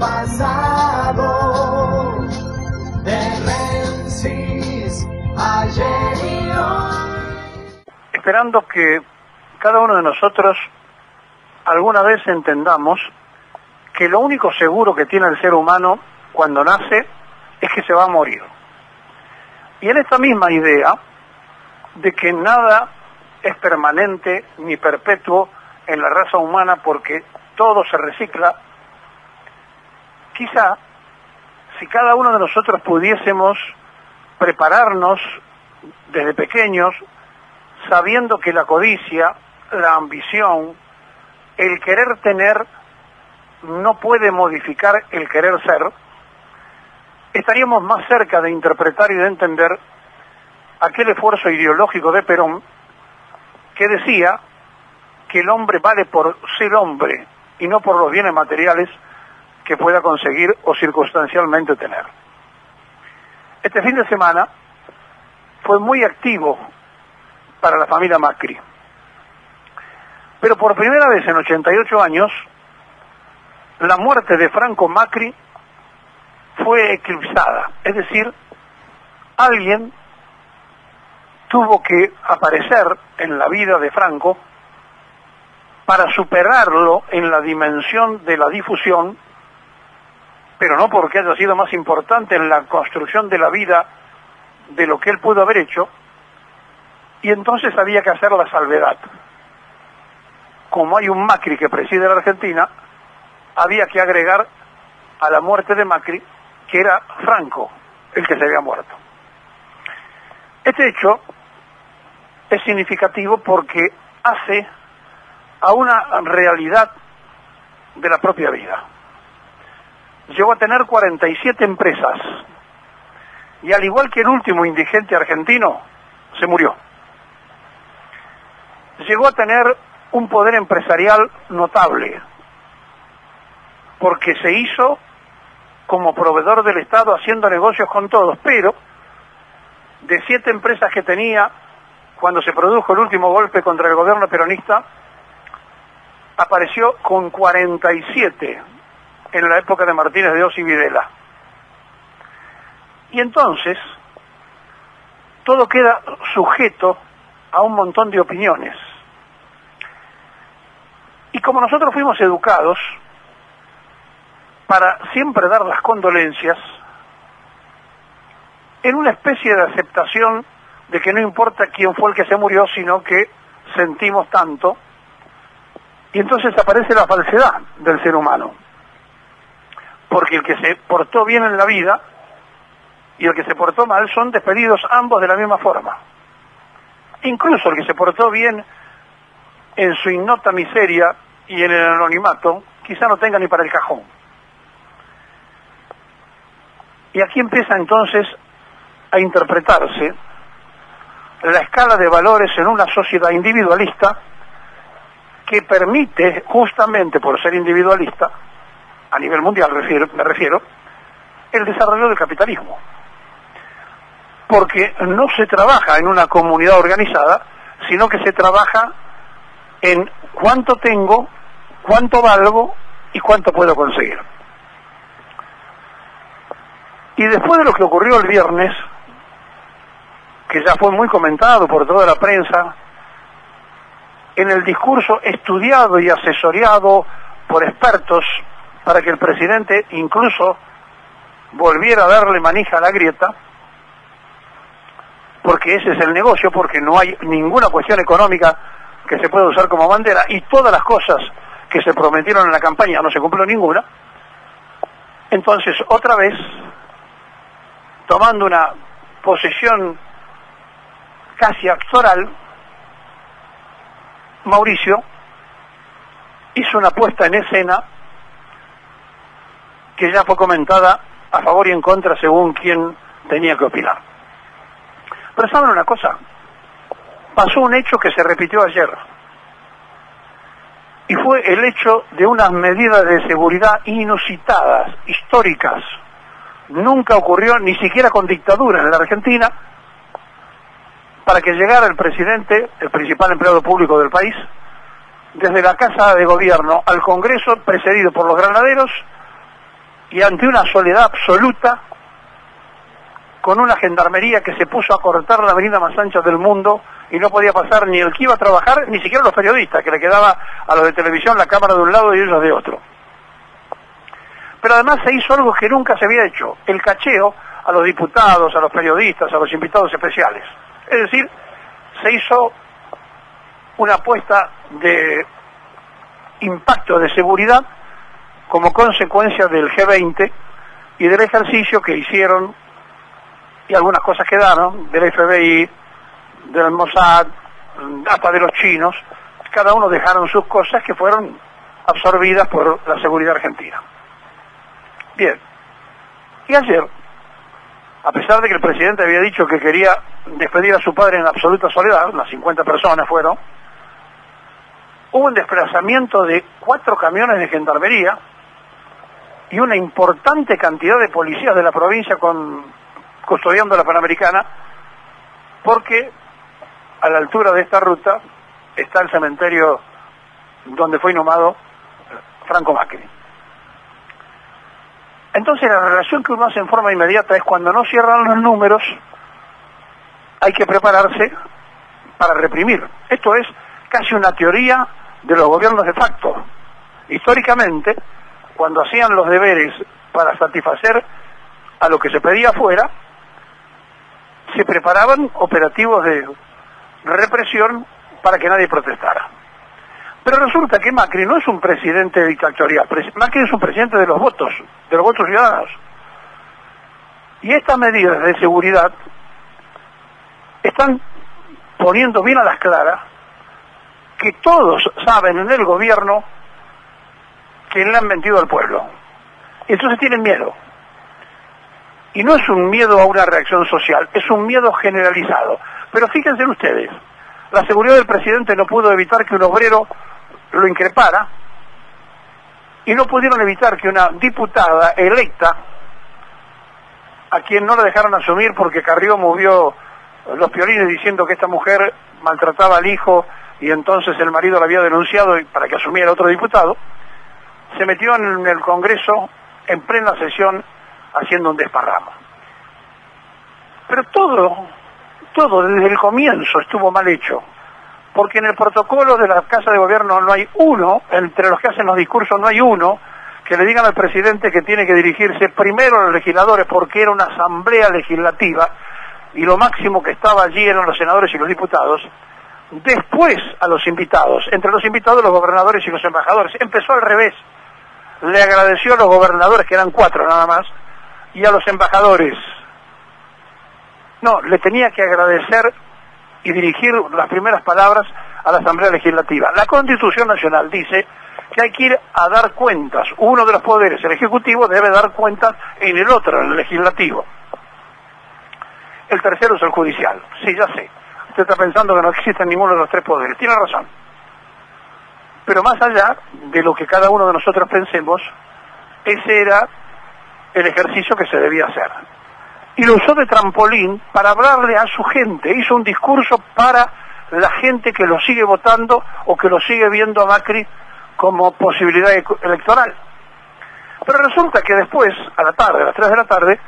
pasado, de Menzies, ayer y hoy. Esperando que cada uno de nosotros alguna vez entendamos que lo único seguro que tiene el ser humano cuando nace es que se va a morir. Y en esta misma idea de que nada es permanente ni perpetuo en la raza humana porque todo se recicla, quizá si cada uno de nosotros pudiésemos prepararnos desde pequeños sabiendo que la codicia, la ambición, el querer tener no puede modificar el querer ser, estaríamos más cerca de interpretar y de entender aquel esfuerzo ideológico de Perón que decía que el hombre vale por ser hombre y no por los bienes materiales que pueda conseguir o circunstancialmente tener. Este fin de semana fue muy activo para la familia Macri, pero por primera vez en 88 años la muerte de Franco Macri fue eclipsada, es decir, alguien tuvo que aparecer en la vida de Franco para superarlo en la dimensión de la difusión, pero no porque haya sido más importante en la construcción de la vida de lo que él pudo haber hecho, y entonces había que hacer la salvedad. Como hay un Macri que preside la Argentina, había que agregar a la muerte de Macri que era Franco el que se había muerto. Este hecho es significativo porque hace a una realidad de la propia vida. Llegó a tener 47 empresas y al igual que el último indigente argentino, se murió. Llegó a tener un poder empresarial notable porque se hizo como proveedor del Estado haciendo negocios con todos, pero de 7 empresas que tenía cuando se produjo el último golpe contra el gobierno peronista, apareció con 47 en la época de Martínez de Oz y Videla. Y entonces todo queda sujeto a un montón de opiniones. Y como nosotros fuimos educados para siempre dar las condolencias, en una especie de aceptación de que no importa quién fue el que se murió, sino que sentimos tanto, y entonces aparece la falsedad del ser humano. Porque el que se portó bien en la vida y el que se portó mal son despedidos ambos de la misma forma. Incluso el que se portó bien en su ignota miseria y en el anonimato, quizá no tenga ni para el cajón. Y aquí empieza entonces a interpretarse la escala de valores en una sociedad individualista que permite, justamente por ser individualista, a nivel mundial me refiero, el desarrollo del capitalismo. Porque no se trabaja en una comunidad organizada, sino que se trabaja en cuánto tengo, cuánto valgo y cuánto puedo conseguir. Y después de lo que ocurrió el viernes, que ya fue muy comentado por toda la prensa, en el discurso estudiado y asesorado por expertos para que el presidente incluso volviera a darle manija a la grieta, porque ese es el negocio, porque no hay ninguna cuestión económica que se pueda usar como bandera, y todas las cosas que se prometieron en la campaña no se cumplió ninguna. Entonces, otra vez, tomando una posición casi actoral, Mauricio hizo una puesta en escena que ya fue comentada a favor y en contra según quien tenía que opinar. Pero ¿saben una cosa? Pasó un hecho que se repitió ayer, y fue el hecho de unas medidas de seguridad inusitadas, históricas. Nunca ocurrió, ni siquiera con dictadura en la Argentina, para que llegara el presidente, el principal empleado público del país, desde la Casa de Gobierno al Congreso, precedido por los granaderos, y ante una soledad absoluta, con una gendarmería que se puso a cortar la avenida más ancha del mundo y no podía pasar ni el que iba a trabajar, ni siquiera los periodistas, que le quedaba a los de televisión la cámara de un lado y ellos de otro. Pero además se hizo algo que nunca se había hecho, el cacheo a los diputados, a los periodistas, a los invitados especiales. Es decir, se hizo una apuesta de impacto de seguridad como consecuencia del G20 y del ejercicio que hicieron, y algunas cosas quedaron, del FBI, del Mossad, hasta de los chinos. Cada uno dejaron sus cosas que fueron absorbidas por la seguridad argentina. Bien, y ayer, a pesar de que el presidente había dicho que quería despedir a su padre en absoluta soledad, unas 50 personas fueron, hubo un desplazamiento de 4 camiones de gendarmería y una importante cantidad de policías de la provincia custodiando la Panamericana, porque a la altura de esta ruta está el cementerio donde fue inhumado Franco Macri. Entonces la relación que uno hace en forma inmediata es cuando no cierran los números, hay que prepararse para reprimir. Esto es casi una teoría de los gobiernos de facto. Históricamente, cuando hacían los deberes para satisfacer a lo que se pedía afuera, se preparaban operativos de represión para que nadie protestara. Pero resulta que Macri no es un presidente dictatorial, Macri es un presidente de los votos ciudadanos. Y estas medidas de seguridad están poniendo bien a las claras que todos saben en el gobierno que le han mentido al pueblo. Y entonces tienen miedo. Y no es un miedo a una reacción social, es un miedo generalizado. Pero fíjense ustedes, la seguridad del presidente no pudo evitar que un obrero lo increpara, y no pudieron evitar que una diputada electa, a quien no la dejaron asumir porque Carrió movió los piolines diciendo que esta mujer maltrataba al hijo y entonces el marido la había denunciado y para que asumiera otro diputado, se metió en el Congreso en plena sesión haciendo un desparramo. Pero todo desde el comienzo estuvo mal hecho, porque en el protocolo de la Casa de Gobierno no hay uno, entre los que hacen los discursos no hay uno, que le digan al presidente que tiene que dirigirse primero a los legisladores, porque era una asamblea legislativa, y lo máximo que estaba allí eran los senadores y los diputados, después a los invitados, entre los invitados los gobernadores y los embajadores. Empezó al revés, le agradeció a los gobernadores, que eran 4 nada más, y a los embajadores. No, le tenía que agradecer y dirigir las primeras palabras a la Asamblea Legislativa. La Constitución Nacional dice que hay que ir a dar cuentas. Uno de los poderes, el Ejecutivo, debe dar cuentas en el otro, en el Legislativo. El tercero es el Judicial. Sí, ya sé. Usted está pensando que no existen ninguno de los 3 poderes. Tiene razón. Pero más allá de lo que cada uno de nosotros pensemos, ese era el ejercicio que se debía hacer. Y lo usó de trampolín para hablarle a su gente, hizo un discurso para la gente que lo sigue votando o que lo sigue viendo a Macri como posibilidad electoral. Pero resulta que después, a la tarde, a las 3 de la tarde,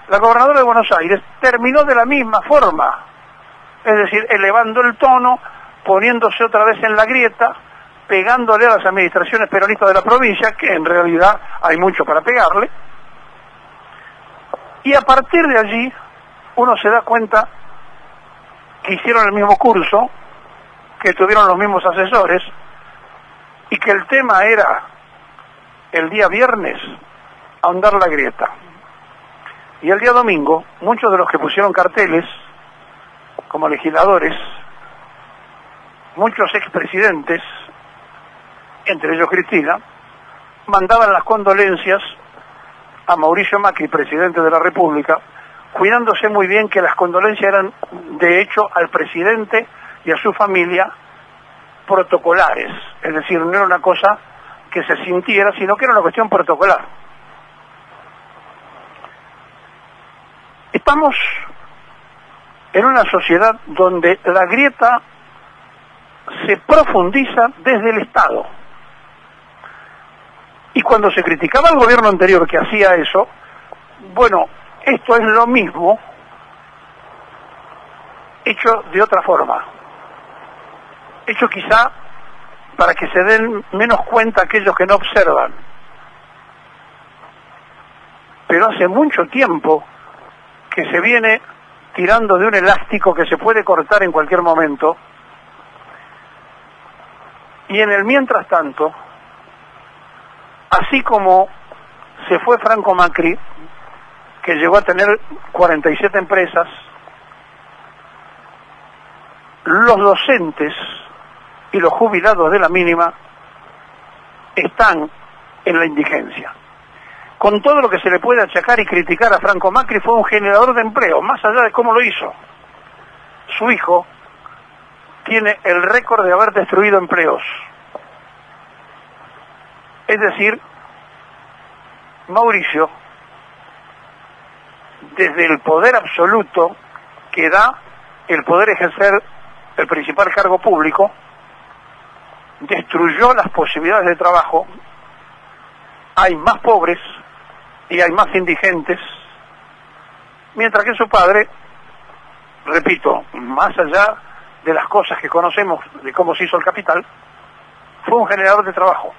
la gobernadora de Buenos Aires terminó de la misma forma, es decir, elevando el tono, poniéndose otra vez en la grieta, pegándole a las administraciones peronistas de la provincia, que en realidad hay mucho para pegarle. Y a partir de allí, uno se da cuenta que hicieron el mismo curso, que tuvieron los mismos asesores, y que el tema era, el día viernes, ahondar la grieta. Y el día domingo, muchos de los que pusieron carteles, como legisladores, muchos expresidentes, entre ellos Cristina, mandaban las condolencias a Mauricio Macri, presidente de la República, cuidándose muy bien que las condolencias eran, de hecho, al presidente y a su familia protocolares. Es decir, no era una cosa que se sintiera, sino que era una cuestión protocolar. Estamos en una sociedad donde la grieta se profundiza desde el Estado. Y cuando se criticaba al gobierno anterior que hacía eso, bueno, esto es lo mismo, hecho de otra forma, hecho quizá para que se den menos cuenta aquellos que no observan. Pero hace mucho tiempo que se viene tirando de un elástico que se puede cortar en cualquier momento, y en el mientras tanto, así como se fue Franco Macri, que llegó a tener 47 empresas, los docentes y los jubilados de la mínima están en la indigencia. Con todo lo que se le puede achacar y criticar a Franco Macri, fue un generador de empleo, más allá de cómo lo hizo. Su hijo tiene el récord de haber destruido empleos. Es decir, Mauricio, desde el poder absoluto que da el poder ejercer el principal cargo público, destruyó las posibilidades de trabajo. Hay más pobres y hay más indigentes, mientras que su padre, repito, más allá de las cosas que conocemos de cómo se hizo el capital, fue un generador de trabajo.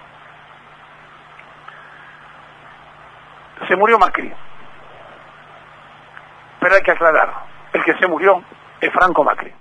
Se murió Macri, pero hay que aclarar, el que se murió es Franco Macri.